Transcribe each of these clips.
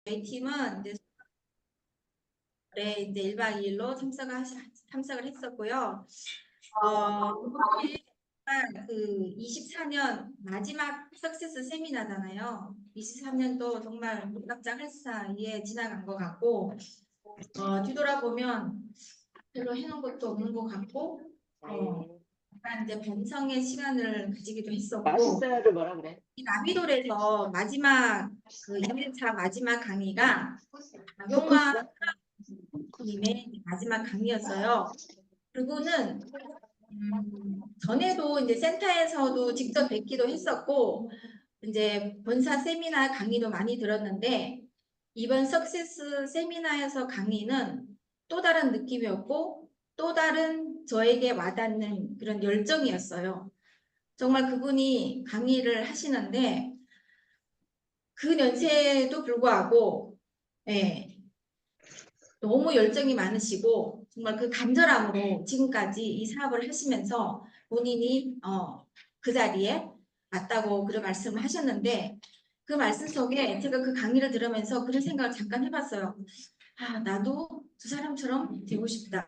저희 팀은 이제 1박 2일로 참석을 했었고요. 이번에 그 24년 마지막 석세스 세미나잖아요. 23년도 정말 깜짝 할 사이에 지나간 것 같고, 뒤돌아보면 별로 해놓은 것도 없는 것 같고, 약간 이제 반성의 시간을 가지기도 했었고, 맛있어요를 뭐라 그래? 이 나비돌에서 마지막 그 2일차 마지막 강의가 박용만 님의 마지막 강의였어요. 그분은 전에도 이제 센터에서도 직접 뵙기도 했었고, 이제 본사 세미나 강의도 많이 들었는데, 이번 석세스 세미나에서 강의는 또 다른 느낌이었고, 또 다른 저에게 와닿는 그런 열정이었어요. 정말 그분이 강의를 하시는데, 그 연세에도 불구하고, 예, 너무 열정이 많으시고 정말 그 간절함으로 지금까지 이 사업을 하시면서 본인이 그 자리에 맞다고 그런 말씀을 하셨는데, 그 말씀 속에 제가 그 강의를 들으면서 그런 생각을 잠깐 해봤어요. 아, 나도 두 사람처럼 되고 싶다.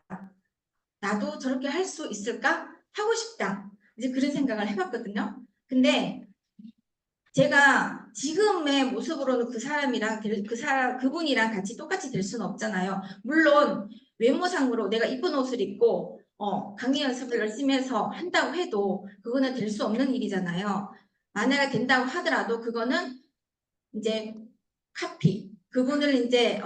나도 저렇게 할 수 있을까? 하고 싶다. 이제 그런 생각을 해봤거든요. 근데 제가 지금의 모습으로는 그 사람이랑 그분이랑 같이 똑같이 될 수는 없잖아요. 물론 외모상으로 내가 이쁜 옷을 입고 강의 연습을 열심히 해서 한다고 해도 그거는 될 수 없는 일이잖아요. 만약에 된다고 하더라도 그거는 이제 카피. 그분을 이제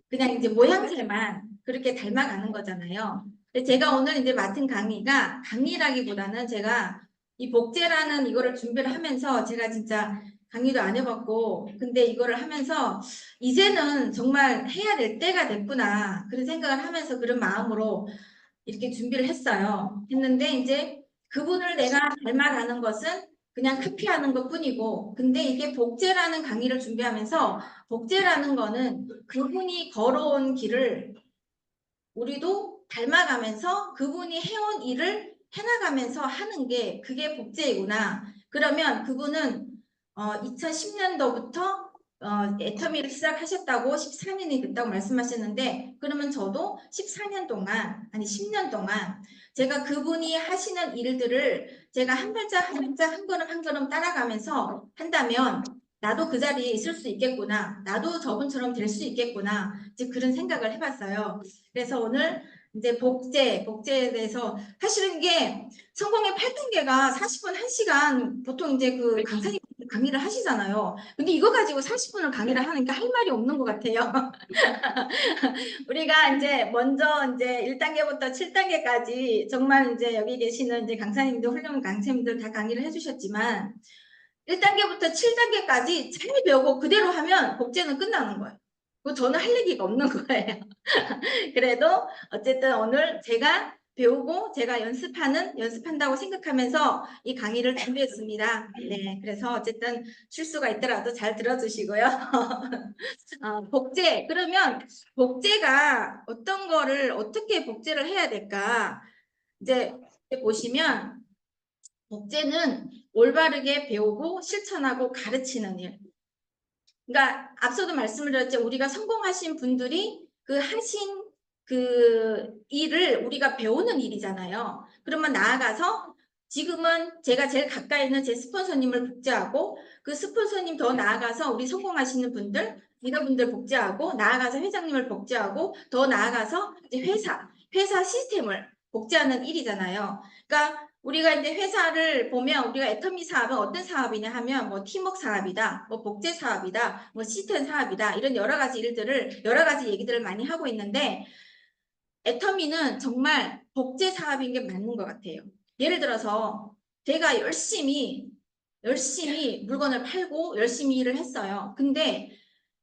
그냥 이제 모양새만 그렇게 닮아가는 거잖아요. 근데 제가 오늘 이제 맡은 강의가 강의라기보다는 제가 이 복제라는 이거를 준비를 하면서 제가 진짜 강의도 안 해봤고, 근데 이거를 하면서 이제는 정말 해야 될 때가 됐구나 그런 생각을 하면서 그런 마음으로 이렇게 준비를 했는데 이제 그분을 내가 닮아가는 것은 그냥 카피하는 것 뿐이고, 근데 이게 복제라는 강의를 준비하면서 복제라는 거는 그분이 걸어온 길을 우리도 닮아가면서 그분이 해온 일을 해나가면서 하는 게 그게 복제이구나. 그러면 그분은 2010년도부터 애터미를 시작하셨다고 14년이 됐다고 말씀하셨는데, 그러면 저도 14년 동안, 아니 10년 동안 제가 그분이 하시는 일들을 제가 한 발짝 한 발짝 한 걸음 한 걸음 따라가면서 한다면 나도 그 자리에 있을 수 있겠구나. 나도 저분처럼 될 수 있겠구나. 이제 그런 생각을 해봤어요. 그래서 오늘 이제 복제에 대해서 사실은 이게 성공의 8단계가 40분 1시간 보통 이제 그 강사님 강의를 하시잖아요. 근데 이거 가지고 40분을 강의를 하니까 할 말이 없는 것 같아요. 우리가 이제 먼저 이제 1단계부터 7단계까지 정말 이제 여기 계시는 이제 강사님들, 훌륭한 강사님들 다 강의를 해주셨지만 1단계부터 7단계까지 잘 배우고 그대로 하면 복제는 끝나는 거예요. 저는 할 얘기가 없는 거예요. 그래도 어쨌든 오늘 제가 배우고 제가 연습한다고 생각하면서 이 강의를 준비했습니다. 네, 그래서 어쨌든 실수가 있더라도 잘 들어주시고요. 복제, 그러면 복제가 어떤 거를 어떻게 복제를 해야 될까? 이제 보시면 복제는 올바르게 배우고 실천하고 가르치는 일. 그러니까 앞서도 말씀을 드렸죠. 우리가 성공하신 분들이 그 하신 그 일을 우리가 배우는 일이잖아요. 그러면 나아가서 지금은 제가 제일 가까이 있는 제 스폰서님을 복제하고, 그 스폰서님 더 나아가서 우리 성공하시는 분들, 리더분들 복제하고, 나아가서 회장님을 복제하고, 더 나아가서 이제 회사 시스템을 복제하는 일이잖아요. 그러니까 우리가 이제 회사를 보면 우리가 애터미 사업은 어떤 사업이냐 하면 뭐 팀워크 사업이다, 뭐 복제 사업이다, 뭐 시스템 사업이다, 이런 여러 가지 얘기들을 많이 하고 있는데, 애터미는 정말 복제 사업인 게 맞는 것 같아요. 예를 들어서 제가 열심히 물건을 팔고 열심히 일을 했어요. 근데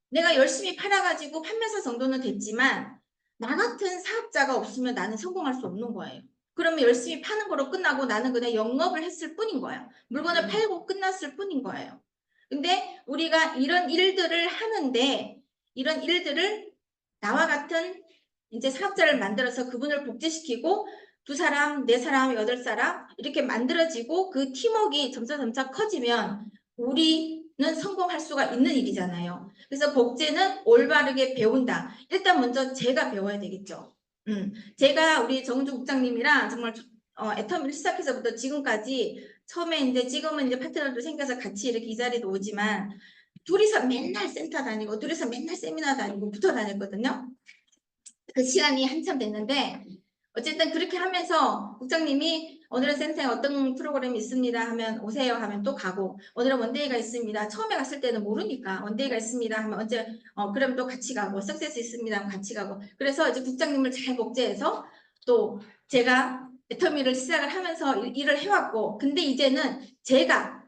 내가 열심히 팔아가지고 판매사 정도는 됐지만 나 같은 사업자가 없으면 나는 성공할 수 없는 거예요. 그러면 열심히 파는 거로 끝나고 나는 그냥 영업을 했을 뿐인 거야. 물건을 팔고 끝났을 뿐인 거예요. 근데 우리가 이런 일들을 하는데, 이런 일들을 나와 같은 이제 사업자를 만들어서 그분을 복제시키고 두 사람, 네 사람, 여덟 사람 이렇게 만들어지고 그 팀워크가 점차 커지면 우리 성공할 수가 있는 일이잖아요. 그래서 복제는 올바르게 배운다. 일단 먼저 제가 배워야 되겠죠. 제가 우리 정은주 국장님이랑 정말 애터미를 시작해서부터 지금까지 처음에 이제 지금은 이제 파트너도 생겨서 같이 이렇게 이 자리에 오지만 둘이서 맨날 센터 다니고 둘이서 맨날 세미나 다니고 붙어 다녔거든요. 그 시간이 한참 됐는데 어쨌든 그렇게 하면서 국장님이 오늘은 센터에 어떤 프로그램이 있습니다 하면 오세요 하면 또 가고 오늘은 원데이가 있습니다. 처음에 갔을 때는 모르니까 원데이가 있습니다 하면 언제 그럼 또 같이 가고 석세스 있습니다 하면 같이 가고 그래서 이제 국장님을 잘 복제해서 또 제가 애터미를 시작을 하면서 일을 해왔고 근데 이제는 제가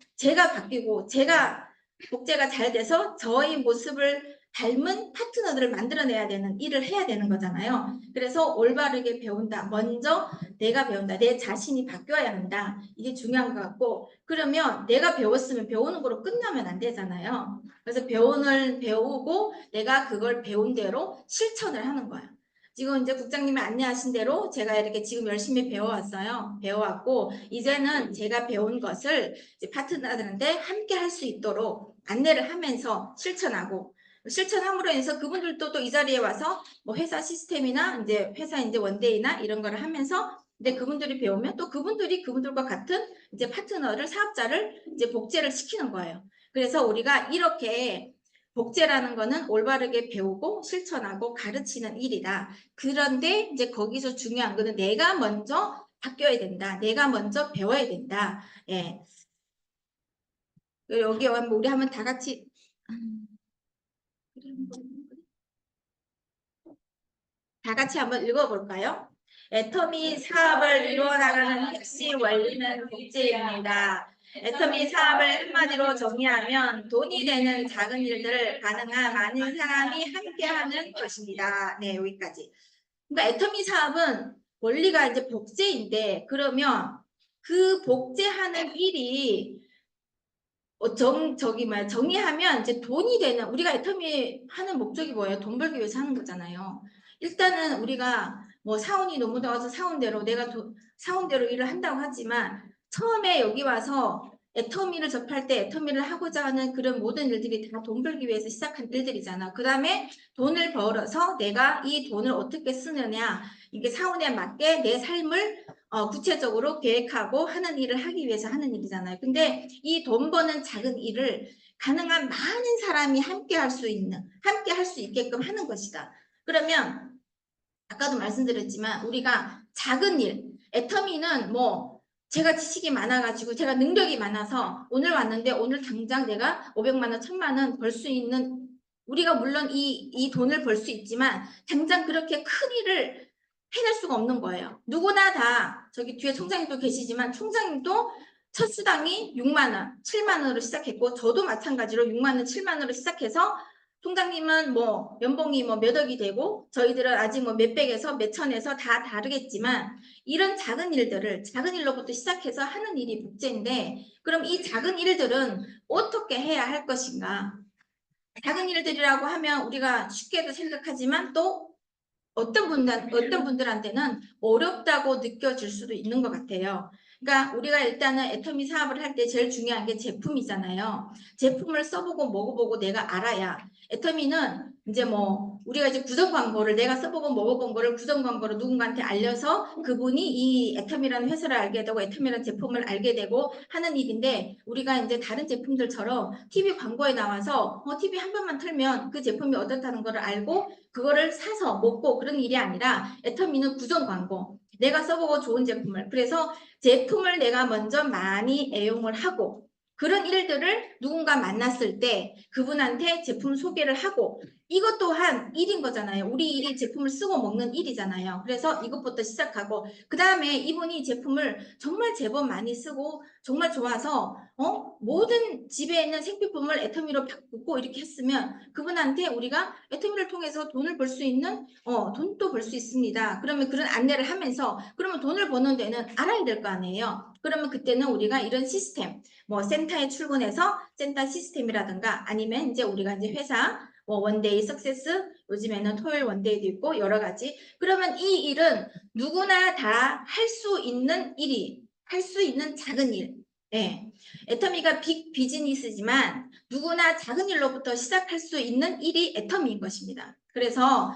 바뀌고 제가 복제가 잘 돼서 저의 모습을 닮은 파트너들을 만들어내야 되는 일을 해야 되는 거잖아요. 그래서 올바르게 배운다. 먼저 내가 배운다. 내 자신이 바뀌어야 한다. 이게 중요한 것 같고 그러면 내가 배웠으면 배우는 거로 끝나면 안 되잖아요. 그래서 배우고 내가 그걸 배운 대로 실천을 하는 거예요. 지금 이제 국장님이 안내하신 대로 제가 이렇게 지금 열심히 배워왔어요. 배워왔고 이제는 제가 배운 것을 이제 파트너들한테 함께 할 수 있도록 안내를 하면서 실천하고 실천함으로 인해서 그분들도 또 이 자리에 와서 뭐 회사 시스템이나 이제 회사 이제 원데이나 이런 거를 하면서 근데 그분들이 배우면 또 그분들이 그분들과 같은 이제 파트너를 사업자를 이제 복제를 시키는 거예요. 그래서 우리가 이렇게 복제라는 거는 올바르게 배우고 실천하고 가르치는 일이다. 그런데 이제 거기서 중요한 거는 내가 먼저 바뀌어야 된다. 내가 먼저 배워야 된다. 예. 여기 우리 한번 다 같이 다 같이 한번 읽어볼까요? 애터미 사업을 이루어나가는 핵심 원리는 복제입니다. 애터미 사업을 한마디로 정리하면 돈이 되는 작은 일들을 가능한 많은 사람이 함께하는 것입니다. 네, 여기까지. 그러니까 애터미 사업은 원리가 이제 복제인데 그러면 그 복제하는 일이 정의하면 이제 돈이 되는 우리가 애터미 하는 목적이 뭐예요? 돈 벌기 위해서 하는 거잖아요. 일단은 우리가 뭐 사원이 너무 더워서 사원대로 사원대로 일을 한다고 하지만 처음에 여기 와서 애터미를 접할 때 애터미를 하고자 하는 그런 모든 일들이 다 돈 벌기 위해서 시작한 일들이잖아. 그 다음에 돈을 벌어서 내가 이 돈을 어떻게 쓰느냐 이게 사원에 맞게 내 삶을 구체적으로 계획하고 하는 일을 하기 위해서 하는 일이잖아요. 근데 이 돈 버는 작은 일을 가능한 많은 사람이 함께 할 수 있게끔 하는 것이다. 그러면 아까도 말씀드렸지만 우리가 작은 일, 애터미는 뭐 제가 지식이 많아가지고 제가 능력이 많아서 오늘 왔는데 오늘 당장 내가 500만 원, 1000만 원 벌 수 있는 우리가 물론 이 돈을 벌 수 있지만 당장 그렇게 큰 일을 해낼 수가 없는 거예요. 누구나 다 저기 뒤에 총장님도 계시지만 총장님도 첫 수당이 6만 원, 7만 원으로 시작했고 저도 마찬가지로 6만 원, 7만 원으로 시작해서 총장님은 뭐 연봉이 뭐 몇 억이 되고 저희들은 아직 뭐 몇백에서 몇천에서 다 다르겠지만 이런 작은 일로부터 시작해서 하는 일이 복제인데 그럼 이 작은 일들은 어떻게 해야 할 것인가? 작은 일들이라고 하면 우리가 쉽게도 생각하지만 또 어떤 분들한테는 어렵다고 느껴질 수도 있는 것 같아요. 그러니까 우리가 일단은 애터미 사업을 할 때 제일 중요한 게 제품이잖아요. 제품을 써보고 먹어보고 내가 알아야 애터미는 이제 뭐 우리가 이제 구성 광고를 내가 써보고 먹어본 거를 구성 광고로 누군가한테 알려서 그분이 이 애터미라는 회사를 알게 되고 애터미라는 제품을 알게 되고 하는 일인데 우리가 이제 다른 제품들처럼 TV 광고에 나와서 TV 한 번만 틀면 그 제품이 어떻다는 거를 알고 그거를 사서 먹고 그런 일이 아니라 애터미는 구성 광고 내가 써보고 좋은 제품을 그래서 제품을 내가 먼저 많이 애용을 하고 그런 일들을 누군가 만났을 때 그분한테 제품 소개를 하고 이것 또한 일인 거잖아요. 우리 일이 제품을 쓰고 먹는 일이잖아요. 그래서 이것부터 시작하고 그 다음에 이분이 제품을 정말 제법 많이 쓰고 정말 좋아서 모든 집에 있는 생필품을 애터미로 바꾸고 이렇게 했으면 그분한테 우리가 애터미를 통해서 돈을 벌 수 있는 돈도 벌 수 있습니다. 그러면 그런 안내를 하면서 그러면 돈을 버는 데는 알아야 될 거 아니에요. 그러면 그때는 우리가 이런 시스템 뭐 센터에 출근해서 센터 시스템이라든가 아니면 이제 우리가 이제 회사 뭐 원데이 석세스 요즘에는 토요일 원데이도 있고 여러 가지 그러면 이 일은 누구나 다 할 수 있는 일이 할 수 있는 작은 일 예. 애터미가 빅 비즈니스지만 누구나 작은 일로부터 시작할 수 있는 일이 애터미인 것입니다. 그래서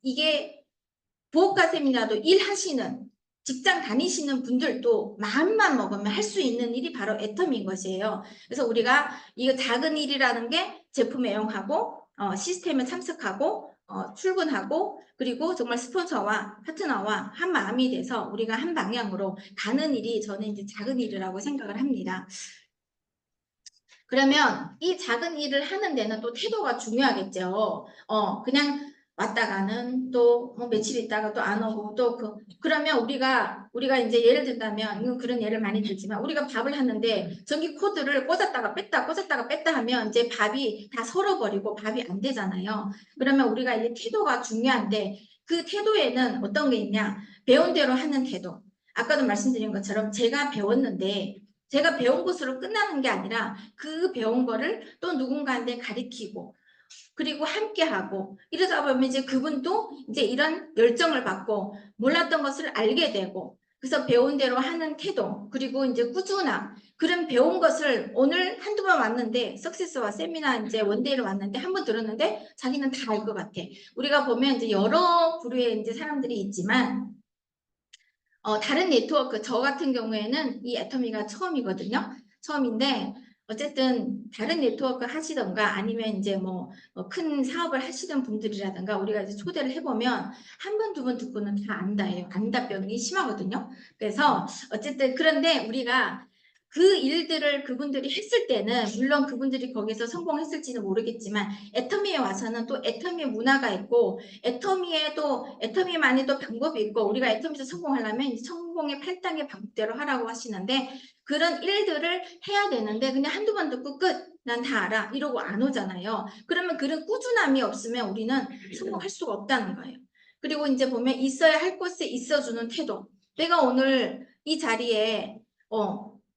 이게 부업가 세미나도 일하시는 직장 다니시는 분들도 마음만 먹으면 할 수 있는 일이 바로 애터미인 것이에요. 그래서 우리가 이거 작은 일이라는 게 제품 애용하고 시스템에 참석하고 출근하고 그리고 정말 스폰서와 파트너와 한 마음이 돼서 우리가 한 방향으로 가는 일이 저는 이제 작은 일이라고 생각을 합니다. 그러면 이 작은 일을 하는 데는 또 태도가 중요하겠죠. 그냥 왔다가는 또 며칠 있다가 또 안 오고 또 그러면 우리가 이제 예를 든다면 그런 예를 많이 들지만 우리가 밥을 하는데 전기 코드를 꽂았다가 뺐다 하면 이제 밥이 다 설어버리고 밥이 안 되잖아요. 그러면 우리가 이제 태도가 중요한데 그 태도에는 어떤 게 있냐? 배운 대로 하는 태도. 아까도 말씀드린 것처럼 제가 배웠는데 제가 배운 것으로 끝나는 게 아니라 그 배운 거를 또 누군가한테 가르치고 그리고 함께하고 이러다 보면 이제 그분도 이제 이런 열정을 받고 몰랐던 것을 알게 되고 그래서 배운 대로 하는 태도 그리고 이제 꾸준함 그런 배운 것을 오늘 한두 번 왔는데 석세스와 세미나 이제 원데이를 왔는데 한 번 들었는데 자기는 다 알 것 같아. 우리가 보면 이제 여러 부류의 이제 사람들이 있지만 다른 네트워크, 저 같은 경우에는 이 애터미가 처음이거든요. 처음인데, 어쨌든 다른 네트워크 하시던가 아니면 이제 큰 사업을 하시던 분들이라든가 우리가 이제 초대를 해보면 한 번, 두 번 듣고는 다 안다예요. 안다병이 심하거든요. 그래서 어쨌든 그런데 우리가 그 일들을 그분들이 했을 때는 물론 그분들이 거기서 성공했을지는 모르겠지만 애터미에 와서는 또 애터미의 문화가 있고 애터미만의 또 방법이 있고 우리가 애터미에서 성공하려면 성공의 8단계 방법대로 하라고 하시는데 그런 일들을 해야 되는데 그냥 한두 번 듣고 끝 난 다 알아 이러고 안 오잖아요. 그러면 그런 꾸준함이 없으면 우리는 성공할 수가 없다는 거예요. 그리고 이제 보면 있어야 할 곳에 있어주는 태도. 내가 오늘 이 자리에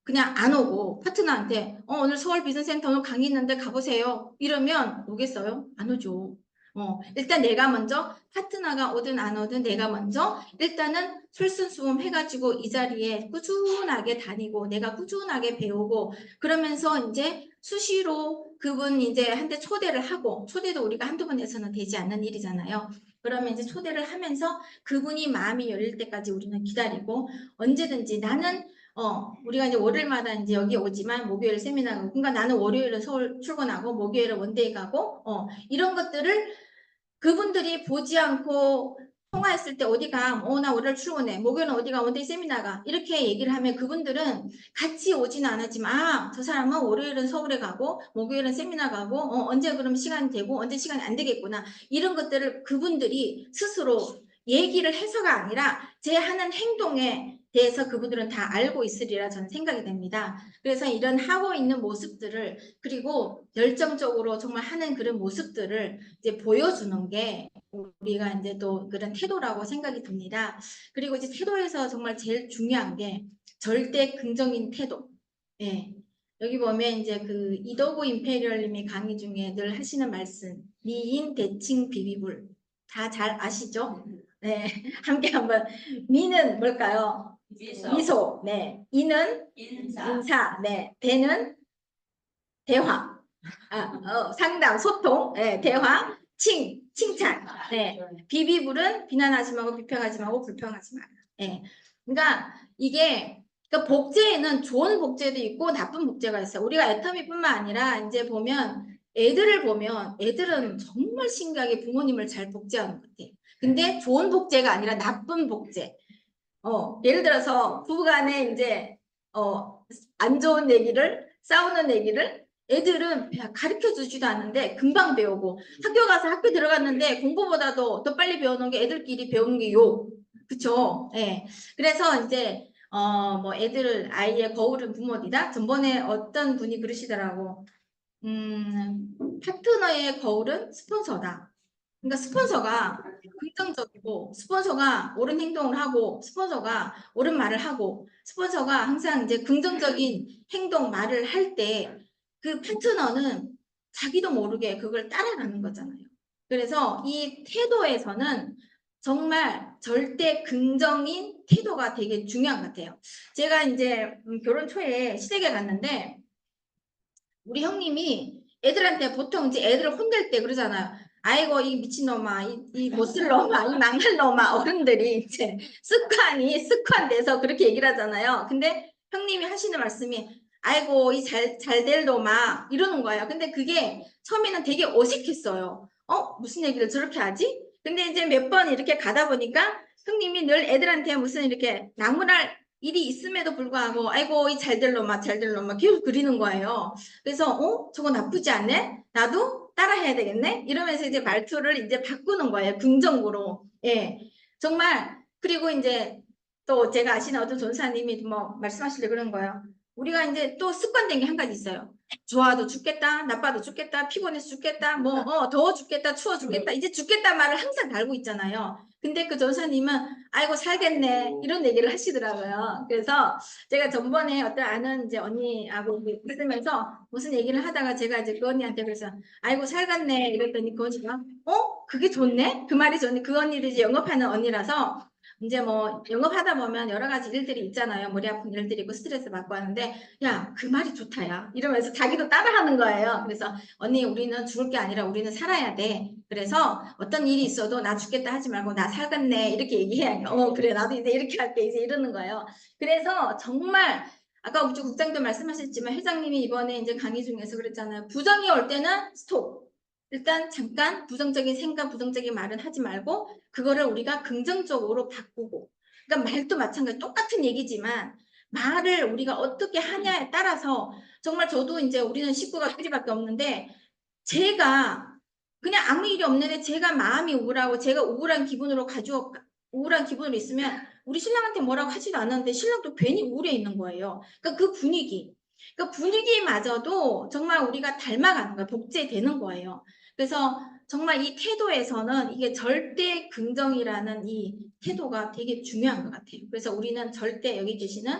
그냥 안 오고 파트너한테 오늘 서울 비즈니스센터 오늘 강의 있는데 가보세요 이러면 오겠어요? 안 오죠. 일단 내가 먼저 파트너가 오든 안 오든 내가 먼저 일단은 솔선수범 해가지고 이 자리에 꾸준하게 다니고 내가 꾸준하게 배우고 그러면서 이제 수시로 그분 이제 한테 초대를 하고 초대도 우리가 한두 번 해서는 되지 않는 일이잖아요. 그러면 이제 초대를 하면서 그분이 마음이 열릴 때까지 우리는 기다리고 언제든지 나는 우리가 이제 월요일마다 이제 여기 오지만 목요일 세미나 가고, 그러니까 나는 월요일은 서울 출근하고, 목요일은 원데이 가고, 이런 것들을 그분들이 보지 않고 통화했을 때 어디가, 나 월요일 출근해. 목요일은 어디가, 원데이 세미나 가. 이렇게 얘기를 하면 그분들은 같이 오지는 않았지만, 저 사람은 월요일은 서울에 가고, 목요일은 세미나 가고, 언제 그럼 시간이 되고, 언제 시간이 안 되겠구나. 이런 것들을 그분들이 스스로 얘기를 해서가 아니라 제 하는 행동에 대해서 그분들은 다 알고 있으리라 저는 생각이 됩니다. 그래서 이런 하고 있는 모습들을 그리고 열정적으로 정말 하는 그런 모습들을 이제 보여주는 게 우리가 이제 또 그런 태도라고 생각이 듭니다. 그리고 이제 태도에서 정말 제일 중요한 게 절대 긍정인 태도. 예. 여기 보면 이제 그 이도구 임페리얼님이 강의 중에 늘 하시는 말씀 미인 대칭 비비불 다 잘 아시죠? 네, 함께 한번 미는 뭘까요? 미소. 네. 이는 인사. 네. 대는 대화. 상담, 소통. 네. 대화. 칭찬. 네. 비비불은 비난하지 말고 비평하지 말고 불평하지 마라. 네. 그러니까 이게 그러니까 복제에는 좋은 복제도 있고 나쁜 복제가 있어요. 우리가 애터미뿐만 아니라 이제 보면 애들을 보면 애들은 정말 신기하게 부모님을 잘 복제하는 것 같아요. 근데 좋은 복제가 아니라 나쁜 복제. 예를 들어서 부부간에 이제 안 좋은 얘기를 싸우는 얘기를 애들은 가르쳐 주지도 않는데 금방 배우고 학교 가서 학교 들어갔는데 공부보다도 더 빨리 배우는 게 애들끼리 배우는 게 욕. 그쵸? 예. 그래서 이제 뭐 애들 아이의 거울은 부모이다. 전번에 어떤 분이 그러시더라고. 파트너의 거울은 스폰서다. 그러니까 스폰서가 긍정적이고 스폰서가 옳은 행동을 하고 스폰서가 옳은 말을 하고 스폰서가 항상 이제 긍정적인 행동 말을 할 때 그 파트너는 자기도 모르게 그걸 따라가는 거잖아요. 그래서 이 태도에서는 정말 절대 긍정인 태도가 되게 중요한 것 같아요. 제가 이제 결혼 초에 시댁에 갔는데 우리 형님이 애들한테 보통 이제 애들을 혼낼 때 그러잖아요. 아이고 이 미친놈아, 이 못쓸 놈아, 이 망할 놈아. 어른들이 이제 습관돼서 그렇게 얘기를 하잖아요. 근데 형님이 하시는 말씀이 아이고 이 잘 될 놈아 이러는 거예요. 근데 그게 처음에는 되게 어색했어요. 무슨 얘기를 저렇게 하지? 근데 이제 몇 번 이렇게 가다 보니까 형님이 늘 애들한테 무슨 이렇게 나무랄 일이 있음에도 불구하고 아이고 이 잘 될 놈아 잘 될 놈아 계속 그리는 거예요. 그래서 저거 나쁘지 않네? 나도 따라해야 되겠네? 이러면서 이제 말투를 이제 바꾸는 거예요. 긍정으로. 예. 정말 그리고 이제 또 제가 아시는 어떤 전사님이 뭐 말씀하시려고 그러는 거예요. 우리가 이제 또 습관된 게 한 가지 있어요. 좋아도 죽겠다, 나빠도 죽겠다, 피곤해서 죽겠다, 더워 죽겠다, 추워 죽겠다, 이제 죽겠다 말을 항상 달고 있잖아요. 근데 그 전사님은 아이고 살겠네 이런 얘기를 하시더라고요. 그래서 제가 전번에 어떤 아는 이제 언니하고 있으면서 무슨 얘기를 하다가 제가 이제 그 언니한테 그래서 아이고 살겠네 이랬더니 그 언니가 그게 좋네? 그 말이 좋네. 그 언니도 이제 영업하는 언니라서 이제 뭐 영업하다 보면 여러 가지 일들이 있잖아요. 머리 아픈 일들이 있고 스트레스 받고 하는데 야, 그 말이 좋다 야 이러면서 자기도 따라하는 거예요. 그래서 언니 우리는 죽을 게 아니라 우리는 살아야 돼. 그래서 어떤 일이 있어도 나 죽겠다 하지 말고 나 살겠네 이렇게 얘기해야 그래 나도 이제 이렇게 할게 이제 이러는 거예요. 그래서 정말 아까 우주 국장도 말씀하셨지만 회장님이 이번에 이제 강의 중에서 그랬잖아요. 부정이 올 때는 스톱. 일단 잠깐 부정적인 생각, 부정적인 말은 하지 말고 그거를 우리가 긍정적으로 바꾸고 그러니까 말도 마찬가지 똑같은 얘기지만 말을 우리가 어떻게 하냐에 따라서 정말 저도 이제 우리는 식구가 둘이밖에 없는데 제가 그냥 아무 일이 없는데 제가 마음이 우울하고 제가 우울한 기분으로 있으면 우리 신랑한테 뭐라고 하지도 않았는데 신랑도 괜히 우울해 있는 거예요. 그러니까 그 분위기. 그러니까 분위기마저도 정말 우리가 닮아가는 거예요. 복제되는 거예요. 그래서 정말 이 태도에서는 이게 절대 긍정이라는 이 태도가 되게 중요한 것 같아요. 그래서 우리는 절대 여기 계시는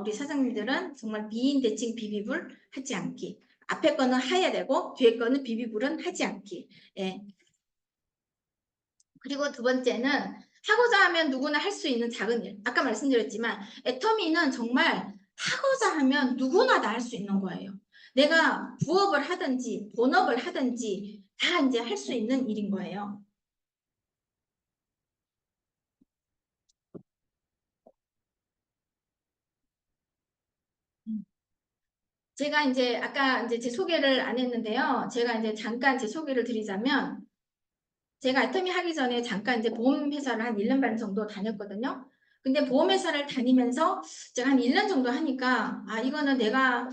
우리 사장님들은 정말 미인 대칭 비비불 하지 않기. 앞에 거는 해야 되고 뒤에 거는 비비불은 하지 않기. 예. 그리고 두 번째는 하고자 하면 누구나 할 수 있는 작은 일. 아까 말씀드렸지만 애터미는 정말 하고자 하면 누구나 다 할 수 있는 거예요. 내가 부업을 하든지 본업을 하든지 다 이제 할 수 있는 일인 거예요. 제가 이제 아까 이제 제 소개를 안 했는데요. 제가 이제 잠깐 제 소개를 드리자면 제가 애터미 하기 전에 잠깐 이제 보험회사를 한 1년 반 정도 다녔거든요. 근데 보험회사를 다니면서 제가 한 1년 정도 하니까 이거는 내가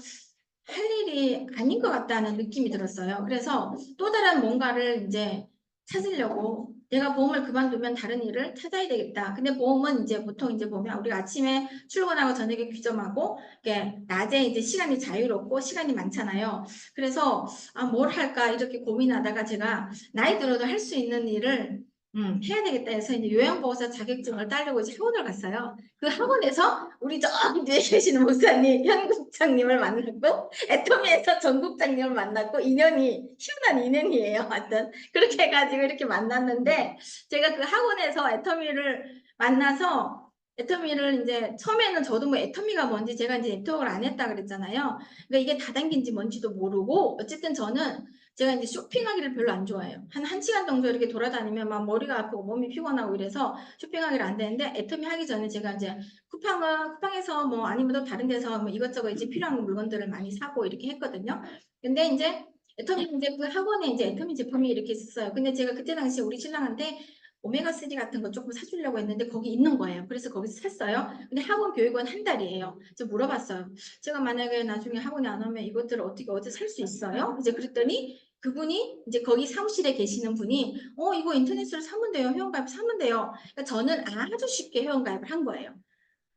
할 일이 아닌 것 같다는 느낌이 들었어요. 그래서 또 다른 뭔가를 이제 찾으려고 내가 보험을 그만두면 다른 일을 찾아야 되겠다. 근데 보험은 이제 보통 이제 보면 우리가 아침에 출근하고 저녁에 귀점하고 이게 낮에 이제 시간이 자유롭고 시간이 많잖아요. 그래서 뭘 할까 이렇게 고민하다가 제가 나이 들어도 할 수 있는 일을 해야 되겠다 해서 이제 요양보호사 자격증을 따려고 이제 학원을 갔어요. 그 학원에서 우리 저 뒤에 계시는 목사님, 현 국장님을 만났고 애터미에서 전 국장님을 만났고 인연이 희한한 인연이에요. 하여튼 그렇게 해가지고 이렇게 만났는데 제가 그 학원에서 애터미를 만나서 애터미를 이제 처음에는 저도 뭐 애터미가 뭔지 제가 이제 네트워크를 안 했다 그랬잖아요. 그러니까 이게 다단계인지 뭔지도 모르고 어쨌든 저는 제가 이제 쇼핑하기를 별로 안 좋아해요. 한 1시간 정도 이렇게 돌아다니면 막 머리가 아프고 몸이 피곤하고 이래서 쇼핑하기를 안 되는데 애터미 하기 전에 제가 이제 쿠팡에서 뭐 아니면 또 다른 데서 뭐 이것저것 이제 필요한 물건들을 많이 사고 이렇게 했거든요. 근데 이제 애터미 이제 그 학원에 이제 애터미 제품이 이렇게 있었어요. 근데 제가 그때 당시에 우리 신랑한테 오메가3 같은 거 조금 사주려고 했는데 거기 있는 거예요. 그래서 거기서 샀어요. 근데 학원 교육은 한 달이에요. 제가 물어봤어요. 제가 만약에 나중에 학원에 안 오면 이것들을 어디 살 수 있어요? 이제 그랬더니 그분이 이제 거기 사무실에 계시는 분이 이거 인터넷으로 사면 돼요. 회원가입 사면 돼요. 그러니까 저는 아주 쉽게 회원가입을 한 거예요.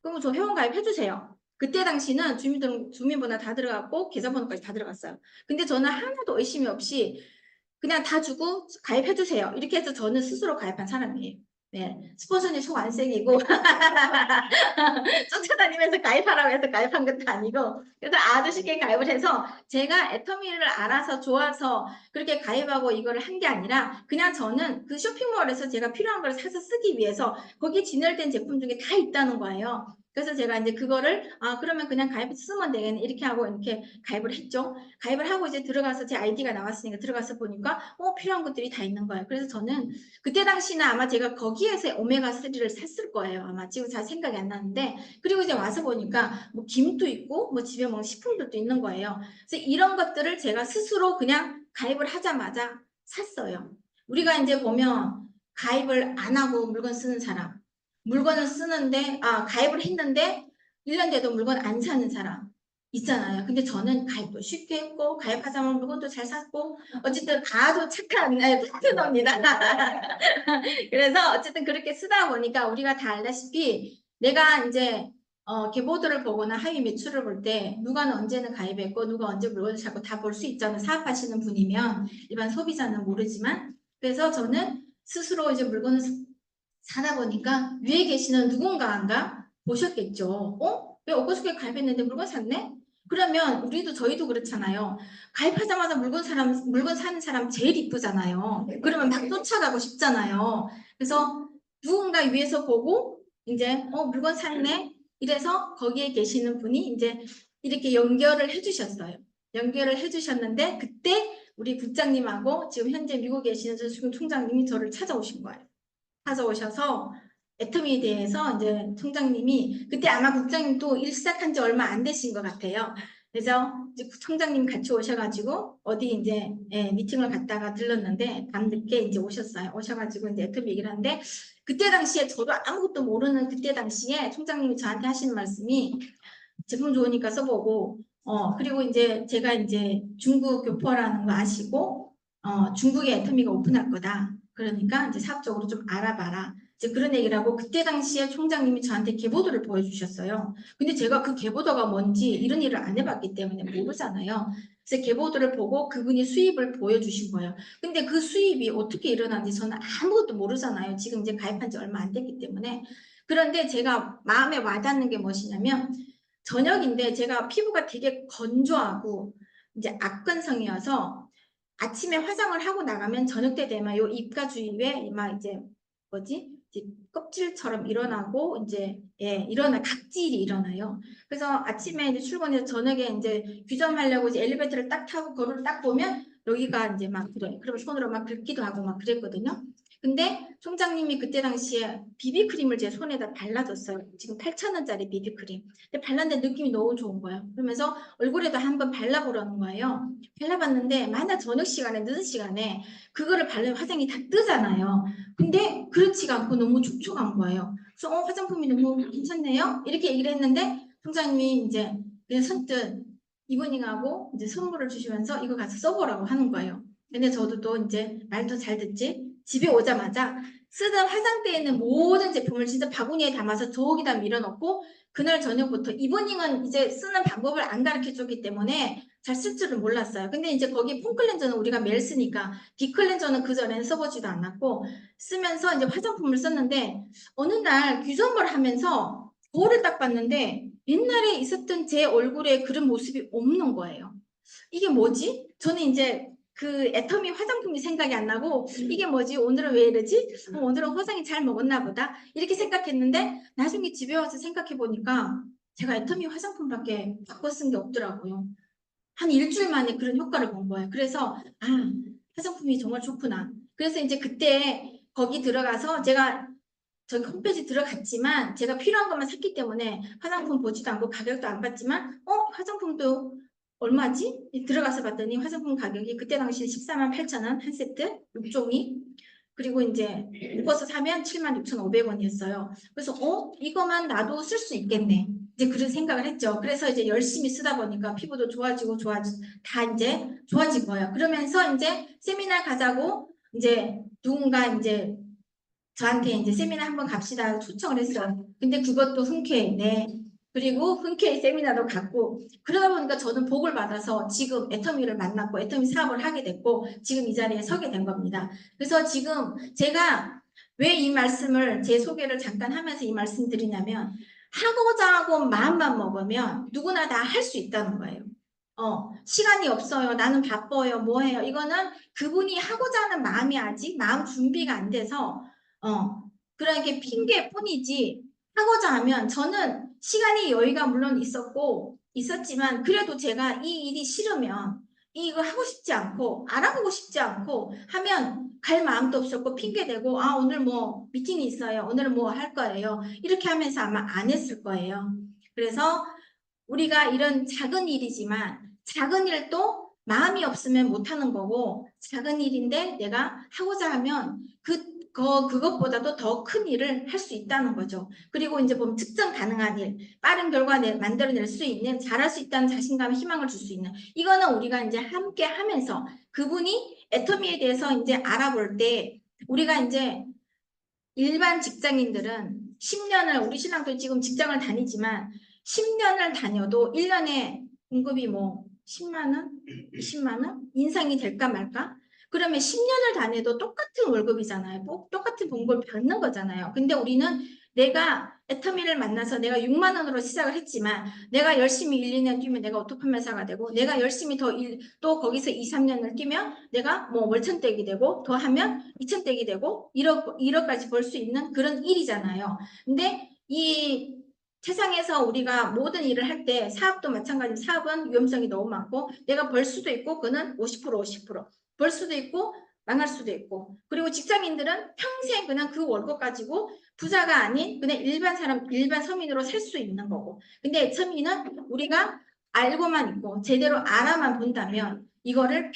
그럼 저 회원가입 해주세요. 그때 당시는 주민번호 다 들어갔고 계좌번호까지 다 들어갔어요. 근데 저는 하나도 의심이 없이 그냥 다 주고 가입해주세요. 이렇게 해서 저는 스스로 가입한 사람이에요. 네, 스폰서님 속 안 새기고 쫓아다니면서 가입하라고 해서 가입한 것도 아니고 그래서 아주 쉽게 가입을 해서 제가 애터미를 알아서 좋아서 그렇게 가입하고 이거를 한 게 아니라 그냥 저는 그 쇼핑몰에서 제가 필요한 걸 사서 쓰기 위해서 거기에 진열된 제품 중에 다 있다는 거예요. 그래서 제가 이제 그거를 그러면 그냥 가입해서 쓰면 되겠네 이렇게 하고 이렇게 가입을 했죠. 가입을 하고 이제 들어가서 제 아이디가 나왔으니까 들어가서 보니까 필요한 것들이 다 있는 거예요. 그래서 저는 그때 당시는 아마 제가 거기에서 오메가3를 샀을 거예요. 아마 지금 잘 생각이 안 나는데 그리고 이제 와서 보니까 뭐 김도 있고 뭐 집에 먹는 식품들도 있는 거예요. 그래서 이런 것들을 제가 스스로 그냥 가입을 하자마자 샀어요. 우리가 이제 보면 가입을 안 하고 물건 쓰는 사람 물건을 쓰는데 가입을 했는데 1년 돼도 물건 안 사는 사람 있잖아요. 근데 저는 가입도 쉽게 했고 가입하자마자 물건도 잘 샀고 어쨌든 아주 착한 파트너입니다. 그래서 어쨌든 그렇게 쓰다 보니까 우리가 다 알다시피 내가 이제 계보드를 보거나 하위 매출을 볼 때 누가 언제는 가입했고 누가 언제 물건을 사고 다 볼 수 있잖아요. 사업하시는 분이면 일반 소비자는 모르지만 그래서 저는 스스로 이제 물건을 사다 보니까 위에 계시는 누군가가 보셨겠죠. 왜 엊그저께 가입했는데 물건 샀네? 그러면 우리도 저희도 그렇잖아요. 가입하자마자 물건 사는 사람 제일 이쁘잖아요. 그러면 막 쫓아가고 싶잖아요. 그래서 누군가 위에서 보고 이제 물건 샀네. 이래서 거기에 계시는 분이 이제 이렇게 연결을 해주셨어요. 연결을 해주셨는데 그때 우리 국장님하고 지금 현재 미국에 계시는 지금 총장님이 저를 찾아오신 거예요. 찾아오셔서 애터미에 대해서 이제 총장님이 그때 아마 국장님도 일 시작한 지 얼마 안 되신 것 같아요. 그래서 이제 총장님 같이 오셔가지고 어디 이제 미팅을 갔다가 들렀는데 밤늦게 이제 오셨어요. 오셔가지고 이제 애터미 얘기를 하는데 그때 당시에 저도 아무것도 모르는 그때 당시에 총장님이 저한테 하시는 말씀이 제품 좋으니까 써보고 그리고 이제 제가 이제 중국 교포라는 거 아시고 중국에 애터미가 오픈할 거다. 그러니까 이제 사업적으로 좀 알아봐라. 이제 그런 얘기를 하고 그때 당시에 총장님이 저한테 계보도를 보여주셨어요. 근데 제가 그 계보도가 뭔지 이런 일을 안 해봤기 때문에 모르잖아요. 그래서 계보도를 보고 그분이 수입을 보여주신 거예요. 근데 그 수입이 어떻게 일어나는지 저는 아무것도 모르잖아요. 지금 이제 가입한 지 얼마 안 됐기 때문에. 그런데 제가 마음에 와닿는 게 무엇이냐면 저녁인데 제가 피부가 되게 건조하고 이제 악건성이어서 아침에 화장을 하고 나가면 저녁 때 되면 요 입가 주위에 막 이제 뭐지? 이제 껍질처럼 일어나고 이제 일어나 각질이 일어나요. 그래서 아침에 이제 출근해서 저녁에 이제 규정하려고 이제 엘리베이터를 딱 타고 거울을 딱 보면 여기가 이제 막 그래. 그러면 손으로 막 긁기도 하고 막 그랬거든요. 근데 총장님이 그때 당시에 비비크림을 제 손에다 발라줬어요. 지금 8,000원짜리 비비크림. 근데 발랐는데 느낌이 너무 좋은 거예요. 그러면서 얼굴에도 한번 발라보라는 거예요. 발라봤는데 만약 저녁 시간에 늦은 시간에 그거를 바르면 화장이 다 뜨잖아요. 근데 그렇지가 않고 너무 촉촉한 거예요. 그래서 화장품이 너무 괜찮네요. 이렇게 얘기를 했는데 총장님이 이제 그냥 선뜻 이브닝하고 이제 선물을 주시면서 이거 가서 써보라고 하는 거예요. 근데 저도 또 이제 말도 잘 듣지 집에 오자마자 쓰던 화장대에 있는 모든 제품을 진짜 바구니에 담아서 저기다 밀어넣고 그날 저녁부터 이브닝은 이제 쓰는 방법을 안 가르쳐 줬기 때문에 잘 쓸 줄은 몰랐어요. 근데 이제 거기 폼클렌저는 우리가 매일 쓰니까 딥클렌저는 그전에는 써보지도 않았고 쓰면서 이제 화장품을 썼는데 어느 날 귀성을 하면서 거울을 딱 봤는데 옛날에 있었던 제 얼굴에 그런 모습이 없는 거예요. 이게 뭐지? 저는 이제 그 애터미 화장품이 생각이 안 나고 이게 뭐지? 오늘은 왜 이러지? 오늘은 화장이 잘 먹었나 보다 이렇게 생각했는데 나중에 집에 와서 생각해 보니까 제가 애터미 화장품밖에 바꿔 쓴 게 없더라고요. 한 일주일 만에 그런 효과를 본 거예요. 그래서 화장품이 정말 좋구나. 그래서 이제 그때 거기 들어가서 제가 저기 홈페이지 들어갔지만 제가 필요한 것만 샀기 때문에 화장품 보지도 않고 가격도 안 봤지만 화장품도 얼마지? 들어가서 봤더니 화장품 가격이 그때 당시 14만 8천 원 한 세트 6종이 그리고 이제 묶어서 사면 7만 6,500원이었어요. 그래서 이거만 나도 쓸 수 있겠네. 이제 그런 생각을 했죠. 그래서 이제 열심히 쓰다 보니까 피부도 좋아지고 다 이제 좋아진 거예요. 그러면서 이제 세미나 가자고 이제 누군가 이제 저한테 이제 세미나 한번 갑시다 초청을 했어요. 근데 그것도 흔쾌히 네. 그리고 흔쾌히 세미나도 갔고 그러다 보니까 저는 복을 받아서 지금 애터미를 만났고 애터미 사업을 하게 됐고 지금 이 자리에 서게 된 겁니다. 그래서 지금 제가 왜 이 말씀을 제 소개를 잠깐 하면서 이 말씀 드리냐면 하고자 하고 마음만 먹으면 누구나 다 할 수 있다는 거예요. 시간이 없어요. 나는 바빠요. 뭐 해요? 이거는 그분이 하고자 하는 마음이 아직 마음 준비가 안 돼서 그런 게 핑계뿐이지 하고자 하면 저는 시간이 여유가 물론 있었지만 그래도 제가 이 일이 싫으면 이거 하고 싶지 않고 알아보고 싶지 않고 하면 갈 마음도 없었고 핑계대고 아 오늘 뭐 미팅이 있어요. 오늘 뭐 할 거예요. 이렇게 하면서 아마 안 했을 거예요. 그래서 우리가 이런 작은 일이지만 작은 일도 마음이 없으면 못하는 거고 작은 일인데 내가 하고자 하면 그것보다도 더 큰 일을 할 수 있다는 거죠. 그리고 이제 보면 측정 가능한 일, 빠른 결과 만들어낼 수 있는, 잘할 수 있다는 자신감, 희망을 줄 수 있는 이거는 우리가 이제 함께 하면서 그분이 애터미에 대해서 이제 알아볼 때 우리가 이제 일반 직장인들은 10년을 우리 신랑도 지금 직장을 다니지만 10년을 다녀도 1년에 봉급이 뭐 10만 원, 20만 원 인상이 될까 말까? 그러면 10년을 다녀도 똑같은 월급이잖아요. 똑같은 봉급을 받는 거잖아요. 근데 우리는 내가 애터미를 만나서 내가 6만 원으로 시작을 했지만 내가 열심히 1, 2년 뛰면 내가 오토판매사가 되고 내가 열심히 또 거기서 2, 3년을 뛰면 내가 뭐 월천댁이 되고 더 하면 2천댁이 되고 1억까지 벌 수 있는 그런 일이잖아요. 근데 이 세상에서 우리가 모든 일을 할 때 사업도 마찬가지 사업은 위험성이 너무 많고 내가 벌 수도 있고 그는 50%벌 수도 있고 망할 수도 있고 그리고 직장인들은 평생 그냥 그 월급 가지고 부자가 아닌 그냥 일반 서민으로 살 수 있는 거고 근데 애터미는 우리가 알고만 있고 제대로 알아만 본다면 이거를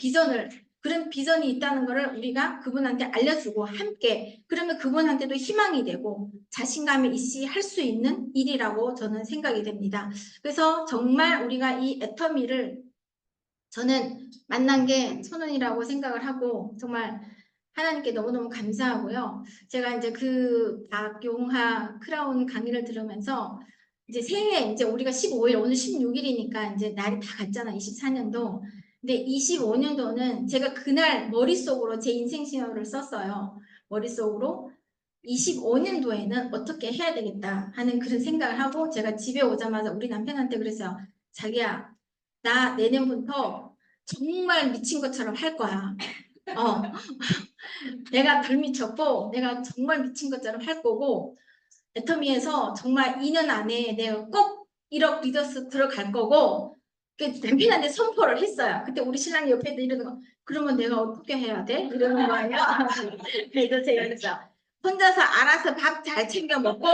그런 비전이 있다는 거를 우리가 그분한테 알려주고 함께 그러면 그분한테도 희망이 되고 자신감이 있이 할 수 있는 일이라고 저는 생각이 됩니다. 그래서 정말 우리가 이 애터미를 저는 만난 게 천운이라고 생각을 하고 정말 하나님께 너무너무 감사하고요. 제가 이제 그 박용하 크라운 강의를 들으면서 이제 새해 이제 우리가 15일 오늘 16일이니까 이제 날이 다 갔잖아 24년도. 근데 25년도는 제가 그날 머릿속으로 제 인생 신호를 썼어요. 머릿속으로 25년도에는 어떻게 해야 되겠다 하는 그런 생각을 하고 제가 집에 오자마자 우리 남편한테 그랬어요. 자기야 나 내년부터 정말 미친 것처럼 할 거야. 어, 내가 덜 미쳤고 내가 정말 미친 것처럼 할 거고 애터미에서 정말 2년 안에 내가 꼭 1억 리더스 들어갈 거고 남편한테 선포를 했어요. 그때 우리 신랑이 옆에 이러는 거 그러면 내가 어떻게 해야 돼? 이러는 거예요. 그래서 제가 그랬어요. 혼자서 알아서 밥 잘 챙겨 먹고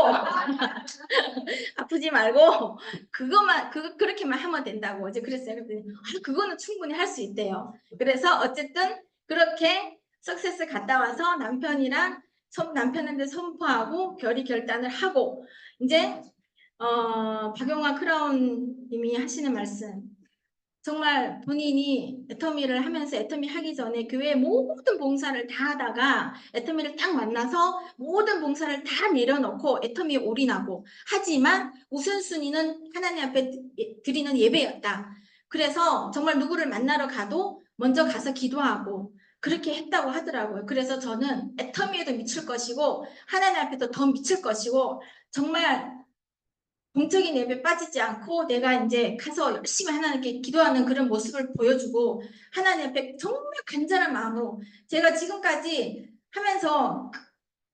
아프지 말고 그렇게만 하면 된다고 이제 그랬어요. 그랬더니 그거는 충분히 할 수 있대요. 그래서 어쨌든 그렇게 석세스 갔다 와서 남편한테 선포하고 결단을 하고 이제 박용화 크라운 님이 하시는 말씀 정말 본인이 애터미를 하면서 애터미 하기 전에 교회 모든 봉사를 다 하다가 애터미를 딱 만나서 모든 봉사를 다 내려놓고 애터미에 올인하고 하지만 우선순위는 하나님 앞에 드리는 예배였다. 그래서 정말 누구를 만나러 가도 먼저 가서 기도하고 그렇게 했다고 하더라고요. 그래서 저는 애터미에도 미칠 것이고 하나님 앞에도 더 미칠 것이고 정말 공적인 예배에 빠지지 않고 내가 이제 가서 열심히 하나님께 기도하는 그런 모습을 보여주고 하나님 앞에 정말 간절한 마음으로 제가 지금까지 하면서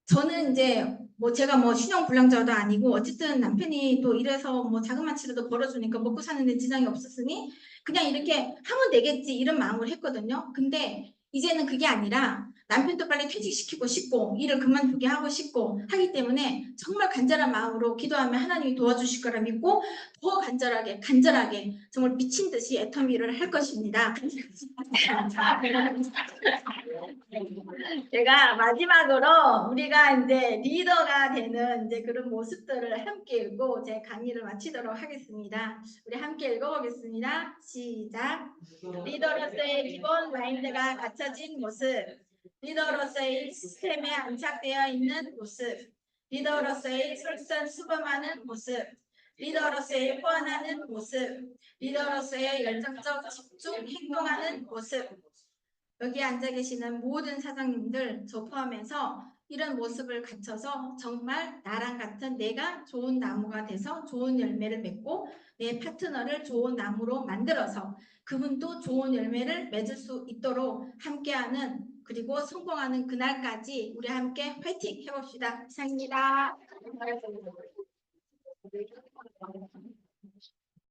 저는 이제 뭐 제가 뭐 신용불량자도 아니고 어쨌든 남편이 또 이래서 뭐 자그마치라도 벌어주니까 먹고 사는데 지장이 없었으니 그냥 이렇게 하면 되겠지 이런 마음을 했거든요. 근데 이제는 그게 아니라 남편도 빨리 퇴직시키고 싶고 일을 그만두게 하고 싶고 하기 때문에 정말 간절한 마음으로 기도하면 하나님이 도와주실 거라 믿고 더 간절하게 정말 미친 듯이 애터미를 할 것입니다. 제가 마지막으로 우리가 이제 리더가 되는 이제 그런 모습들을 함께 읽고 제 강의를 마치도록 하겠습니다. 우리 함께 읽어보겠습니다. 시작. 리더로서의 기본 마인드가 갖춰진 모습. 리더로서의 시스템에 안착되어 있는 모습. 리더로서의 솔선수범하는 모습. 리더로서의 포환하는 모습. 리더로서의 열정적 집중 행동하는 모습. 여기 앉아 계시는 모든 사장님들 저 포함해서 이런 모습을 갖춰서 정말 나랑 같은 내가 좋은 나무가 돼서 좋은 열매를 맺고 내 파트너를 좋은 나무로 만들어서 그분도 좋은 열매를 맺을 수 있도록 함께하는 그리고 성공하는 그날까지 우리 함께 화이팅 해봅시다. 이상입니다.